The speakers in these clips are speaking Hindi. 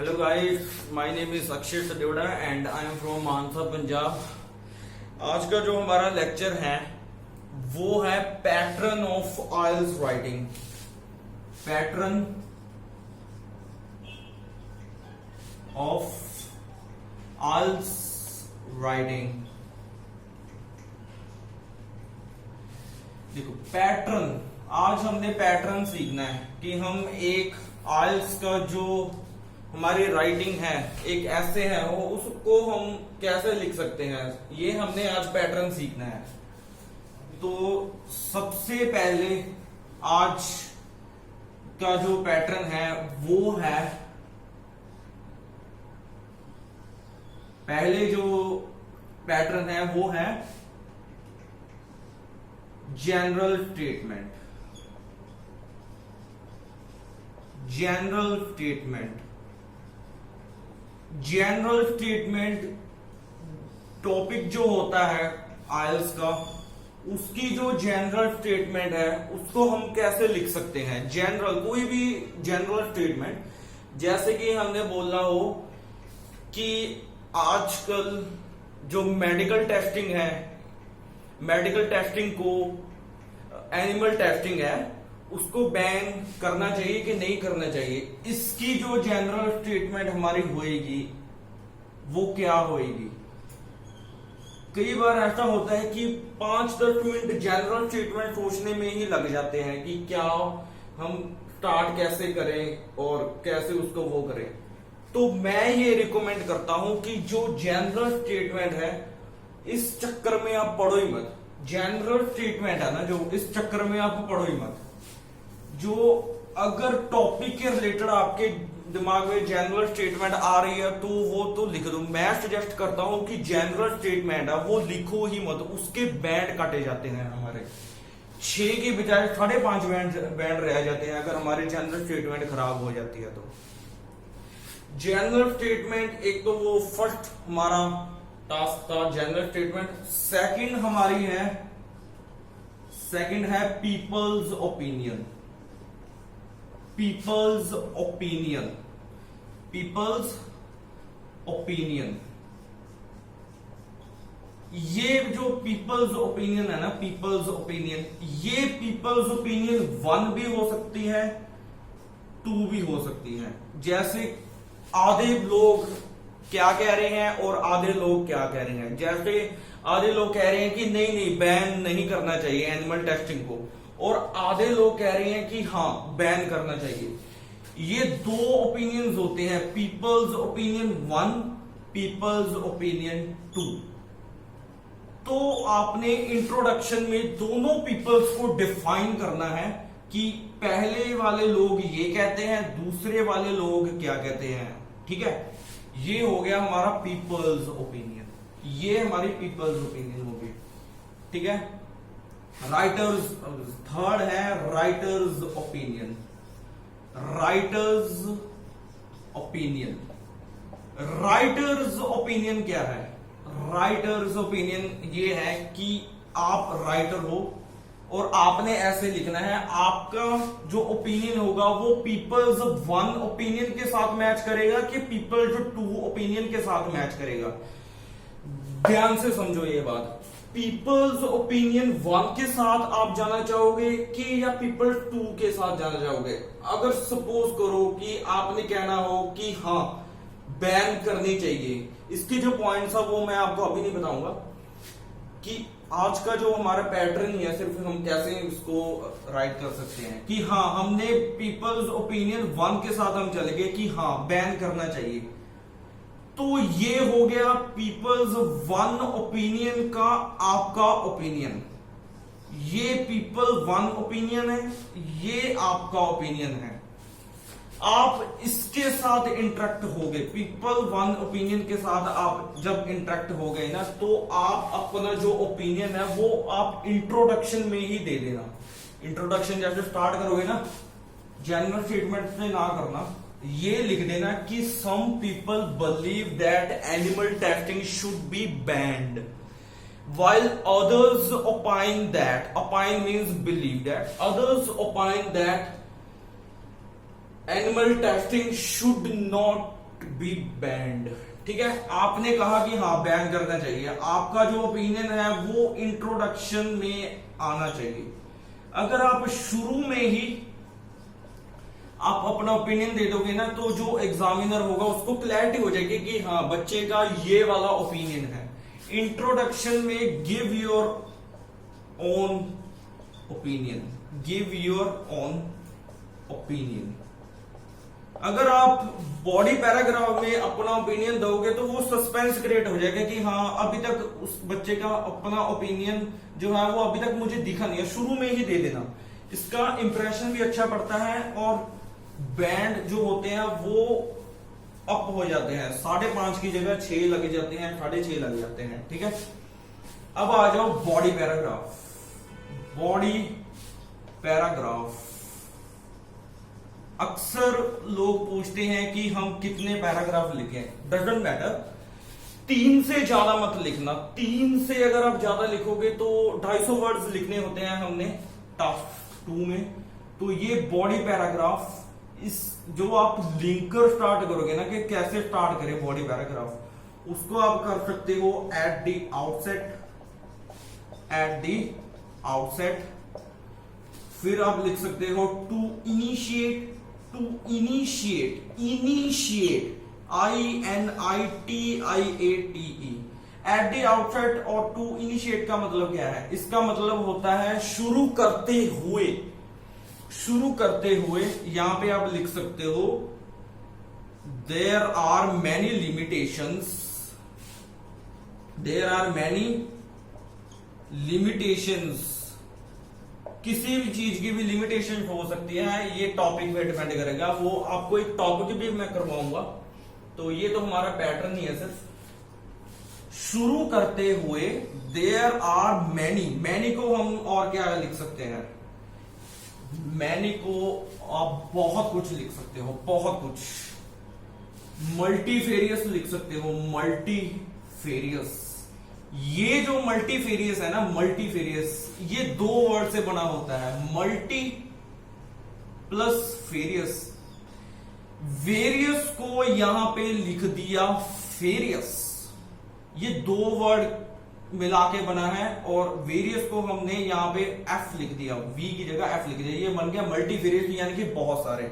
Hello guys, my name is Akshay Sadevda and I am from Mansa Punjab. आज का जो हमारा लेक्चर है वो है pattern of IELTS writing. Pattern of IELTS writing. देखो पैटर्न, आज हमने पैटर्न सीखना है कि हम एक आइल्स का जो हमारी राइटिंग है, एक ऐसे है वो, उसको हम कैसे लिख सकते हैं, ये हमने आज पैटर्न सीखना है। तो सबसे पहले आज का जो पैटर्न है वो है, पहले जो पैटर्न है वो है general statement. General statement, general statement topic जो होता है आइल्स का, उसकी जो जनरल स्टेटमेंट है उसको हम कैसे लिख सकते हैं। जनरल, कोई भी जनरल स्टेटमेंट, जैसे कि हमने बोला हो कि आजकल जो मेडिकल टेस्टिंग है, मेडिकल टेस्टिंग को एनिमल टेस्टिंग है, उसको बैन करना चाहिए कि नहीं करना चाहिए, इसकी जो जनरल स्टेटमेंट हमारी होएगी वो क्या होएगी। कई बार ऐसा होता है कि 5-10 मिनट जनरल स्टेटमेंट सोचने में ही लग जाते हैं कि क्या हम स्टार्ट कैसे करें और कैसे उसको वो करें। तो मैं ये रिकमेंड करता हूं कि जो जनरल स्टेटमेंट है, इस चक्कर में आप पढ़ो ही मत। जनरल स्टेटमेंट है ना जो, इस चक्कर में आप पढ़ो ही मत। जो अगर टॉपिक के रिलेटेड आपके दिमाग में जनरल स्टेटमेंट आ रही है तो वो तो लिख दो। मैं सजेस्ट करता हूं कि जनरल स्टेटमेंट है वो लिखो ही मत, उसके बैंड काटे जाते हैं हमारे, 6 के बजाय 5.5 बैंड रह जाते हैं अगर हमारी जनरल स्टेटमेंट खराब हो जाती है। तो जनरल स्टेटमेंट, एक तो वो फर्स्ट हमारा टास्क था जनरल स्टेटमेंट। सेकंड है peoples opinion. Peoples opinion, peoples opinion, ये जो पीपल्स ओपिनियन है ना, पीपल्स ओपिनियन, ये पीपल्स ओपिनियन 1 भी हो सकती है, 2 भी हो सकती है। जैसे आधे लोग क्या कह रहे हैं और आधे लोग क्या कह रहे हैं। जैसे आधे लोग कह रहे हैं कि नहीं नहीं बैन नहीं करना चाहिए एनिमल टेस्टिंग को, और आधे लोग कह रहे हैं कि हाँ बैन करना चाहिए। ये 2 ओपिनियंस होते हैं, पीपल्स ओपिनियन 1, पीपल्स ओपिनियन 2। तो आपने इंट्रोडक्शन में दोनों पीपल्स को डिफाइन करना है कि पहले वाले लोग ये कहते हैं, दूसरे वाले लोग क्या कहते हैं। ठीक है, ये हो गया हमारा पीपल्स ओपिनियन, ये हमारी पीपल्स ओपिनियन होगी। ठीक है, राइटर्स, थर्ड है writers opinion. Writers opinion, writers opinion क्या है? राइटर्स ओपिनियन ये है कि आप राइटर हो और आपने ऐसे लिखना है, आपका जो ओपिनियन होगा वो पीपल्स 1 ओपिनियन के साथ मैच करेगा कि पीपल्स 2 ओपिनियन के साथ मैच करेगा। ध्यान से समझो ये बात, पीपल्स ओपिनियन 1 के साथ आप जाना चाहोगे कि या पीपल्स 2 के साथ जाना चाहोगे। अगर सपोज करो कि आपने कहना हो कि हाँ बैन करनी चाहिए, इसके जो पॉइंट्स है वो मैं आपको अभी नहीं बताऊंगा कि आज का जो हमारा पैटर्न ही है, सिर्फ हम कैसे इसको राइट कर सकते हैं कि हाँ हमने पीपल्स ओपिनियन 1 के साथ हम चले गए कि हाँ बैन करना चाहिए। तो ये हो गया पीपल्स 1 ओपिनियन का आपका ओपिनियन। ये पीपल 1 ओपिनियन है, ये आपका ओपिनियन है। आप इसके साथ इंटरेक्ट हो गए, पीपल 1 ओपिनियन के साथ आप जब इंटरेक्ट हो गए ना, तो आप अपना जो ओपिनियन है वो आप इंट्रोडक्शन में ही दे देना। इंट्रोडक्शन जैसे स्टार्ट करोगे ना, जनरल स्टेटमेंट से ना करना, ये लिख देना कि some people believe that animal testing should be banned while others opine that, opine means believe that, others opine that animal testing should not be banned. ठीक है, आपने कहा कि हाँ बैन करना चाहिए, आपका जो ओपिनियन है वो इंट्रोडक्शन में आना चाहिए। अगर आप शुरू में ही आप अपना ओपिनियन दे दोगे ना, तो जो एग्जामिनर होगा उसको क्लैरिटी हो जाएगी कि हाँ बच्चे का ये वाला ओपिनियन है। इंट्रोडक्शन में give your own opinion, give your own opinion. अगर आप बॉडी पैराग्राफ में अपना ओपिनियन दोगे तो वो सस्पेंस क्रिएट हो जाएगा कि हाँ अभी तक उस बच्चे का अपना ओपिनियन जो है वो अभी तक मुझे दिखा नहीं है, शुरू में ही दे देना, इसका इंप्रेशन भी अच्छा पड़ता है और बैंड जो होते हैं वो अप हो जाते हैं, 5.5 की जगह 6 लगे जाते हैं, 6.5 लग जाते हैं। ठीक है, अब आ जाओ बॉडी पैराग्राफ। बॉडी पैराग्राफ अक्सर लोग पूछते हैं कि हम कितने पैराग्राफ लिखें, डजंट मैटर, 3 से ज्यादा मत लिखना। 3 से अगर आप ज्यादा लिखोगे तो 250 वर्ड्स लिखने होते हैं हमने टास्क 2 में। तो ये बॉडी पैराग्राफ, इस जो आप लिंकर स्टार्ट करोगे ना कि कैसे स्टार्ट करें बॉडी पैराग्राफ, उसको आप कर सकते हो at the outset, at the outset. फिर आप लिख सकते हो to initiate, to initiate, initiate INITIATE at the outset. और टू इनिशिएट का मतलब क्या है? इसका मतलब होता है शुरू करते हुए, शुरू करते हुए। यहां पे आप लिख सकते हो there are many limitations, there are many limitations. किसी भी चीज की भी लिमिटेशन हो सकती है, ये टॉपिक पे डिपेंड करेगा। वो आपको एक टॉपिक भी मैं करवाऊंगा, तो ये तो हमारा पैटर्न ही है सिर्फ। शुरू करते हुए देयर आर मैनी, मैनी को हम और क्या लिख सकते हैं? मैनी को आप बहुत कुछ लिख सकते हो, बहुत कुछ। मल्टीफेरियस लिख सकते हो, मल्टीफेरियस। ये जो मल्टीफेरियस है ना, मल्टीफेरियस, ये 2 वर्ड से बना होता है, मल्टी प्लस फेरियस। वेरियस को यहां पे लिख दिया फेरियस, ये 2 वर्ड मिला के बना है। और वेरियस को हमने यहां पे एफ लिख दिया, वी की जगह एफ लिख दिया, ये बन गया मल्टीफेरियस, यानी कि बहुत सारे।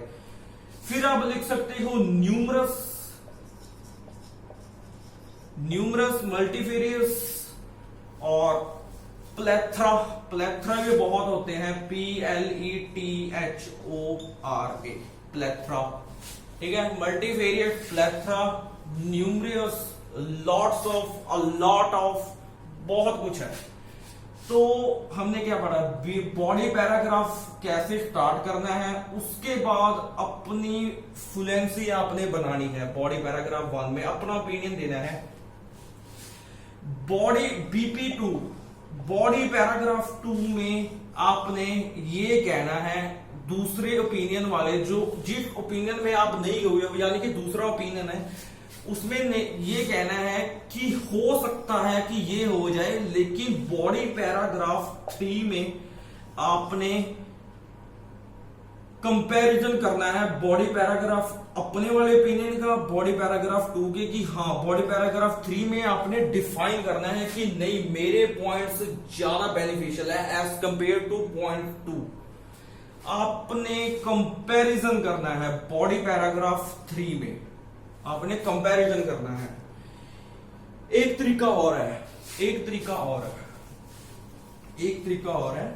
फिर आप लिख सकते हो न्यूमरस, न्यूमरस, मल्टीफेरियस और प्लेथरा। प्लेथरा भी बहुत होते हैं, PLETHORA, प्लेथरा। ठीक है, multifarious, plethora, numerous, lots of, a lot of, बहुत कुछ है। तो हमने क्या पढ़ा? बॉडी पैराग्राफ कैसे स्टार्ट करना है, उसके बाद अपनी फ्लुएंसी आपने बनानी है। बॉडी पैराग्राफ 1 में अपना ओपिनियन देना है। बॉडी BP2, बॉडी पैराग्राफ 2 में आपने ये कहना है दूसरे ओपिनियन वाले, जो जिस ओपिनियन में आप नहीं हुए हो, यानी कि दूसरा ओपिनियन है, उसमें ये कहना है कि हो सकता है कि ये हो जाए, लेकिन बॉडी पैराग्राफ 3 में आपने कंपैरिजन करना है बॉडी पैराग्राफ अपने वाले ओपिनियन का, बॉडी पैराग्राफ 2 के, कि हाँ बॉडी पैराग्राफ 3 में आपने डिफाइन करना है कि नहीं मेरे पॉइंट्स ज्यादा बेनिफिशियल है एज कंपेयर टू पॉइंट 2। आपने कंपैरिजन करना है बॉडी पैराग्राफ 3 में, आपने कंपैरिजन करना है। एक तरीका और है, एक तरीका और है, एक तरीका और है।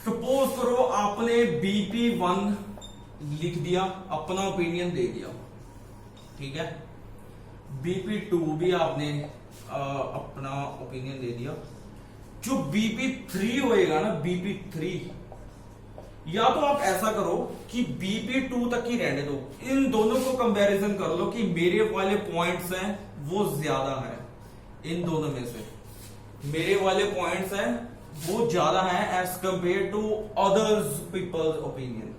सपोज करो आपने BP1 लिख दिया, अपना ओपिनियन दे दिया, ठीक है। BP2 भी आपने अपना ओपिनियन दे दिया। जो BP3 होएगा ना, BP3, या तो आप ऐसा करो कि BP2 तक ही रहने दो, इन दोनों को कंपैरिजन कर लो कि मेरे वाले पॉइंट्स हैं वो ज्यादा है, इन दोनों में से मेरे वाले पॉइंट्स हैं वो ज्यादा है as compared to others people's opinion,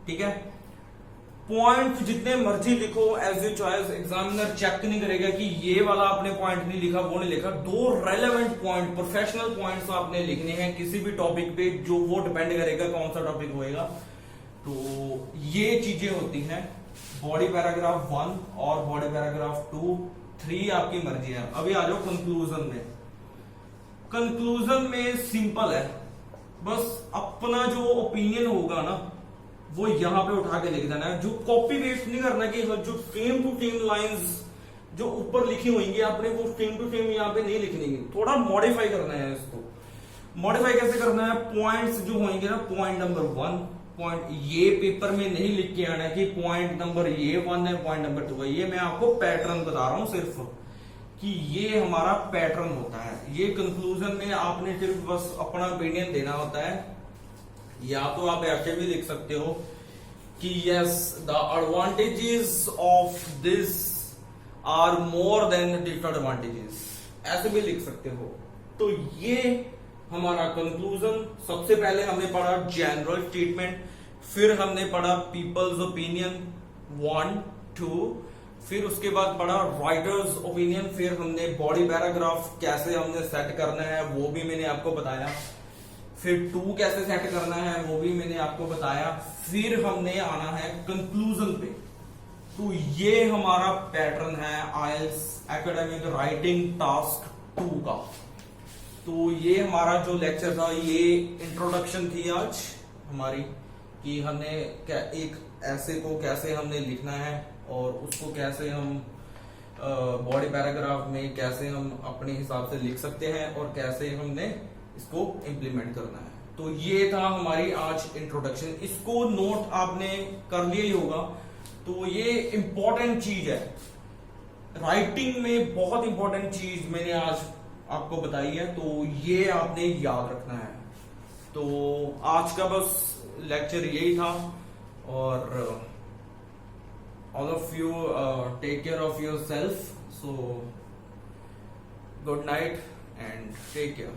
ठीक है। पॉइंट जितने मर्जी लिखो as you choice, examiner check नहीं करेगा कि ये वाला आपने पॉइंट नहीं लिखा, वो नहीं लिखा। 2 रेलेवेंट पॉइंट, प्रोफेशनल पॉइंट्स आपने लिखने हैं किसी भी टॉपिक पे, जो वो डिपेंड करेगा कौन सा टॉपिक होएगा। तो ये चीजें होती हैं। बॉडी पैराग्राफ 1 और बॉडी पैराग्राफ 2, 3 आपकी मर्जी है। अभी आ जाओ कंक्लूजन में। कंक्लूजन में सिंपल है, बस अपना जो ओपिनियन होगा ना वो यहां पे उठा के लिख देना है। जो कॉपी पेस्ट नहीं करना कि जो सेम टू सेम लाइंस जो ऊपर लिखी होंगी आपने वो सेम टू सेम यहाँ पे नहीं लिखनी है, थोड़ा मॉडिफाई करना है इसको। मॉडिफाई कैसे करना है? पॉइंट्स जो होंगे ना, पॉइंट नंबर 1 पॉइंट ये पेपर में नहीं लिख के आना कि पॉइंट नंबर ये 1 है, पॉइंट नंबर 2 है। ये मैं आपको पैटर्न बता रहा हूं सिर्फ कि ये हमारा पैटर्न होता है। ये कंक्लूजन में आपने सिर्फ बस अपना ओपिनियन देना होता है, या तो आप ऐसे भी लिख सकते हो कि yes the advantages of this are more than disadvantages, ऐसे भी लिख सकते हो। तो ये हमारा कंक्लूजन। सबसे पहले हमने पढ़ा जनरल स्टेटमेंट, फिर हमने पढ़ा पीपल्स ओपिनियन 1, 2, फिर उसके बाद पढ़ा राइटर्स ओपिनियन, फिर हमने बॉडी पैराग्राफ कैसे हमने सेट करना है वो भी मैंने आपको बताया, फिर 2 कैसे सेट करना है वो भी मैंने आपको बताया, फिर हमने आना है कंक्लूजन पे। तो ये हमारा पैटर्न है आईएलटीएस एकेडमिक राइटिंग टास्क 2 का। तो ये हमारा जो लेक्चर था, ये इंट्रोडक्शन थी आज हमारी कि हमने एक ऐसे को कैसे हमने लिखना है और उसको कैसे हम बॉडी पैराग्राफ में कैसे हम अपने हिसाब से लिख सकते हैं और कैसे हमने इसको इम्प्लीमेंट करना है। तो ये था हमारी आज इंट्रोडक्शन। इसको नोट आपने कर लिया ही होगा। तो ये इंपॉर्टेंट चीज है, राइटिंग में बहुत इंपॉर्टेंट चीज मैंने आज आपको बताई है, तो ये आपने याद रखना है। तो आज का बस लेक्चर यही था, और all of you take care of yourself, so good night and take care.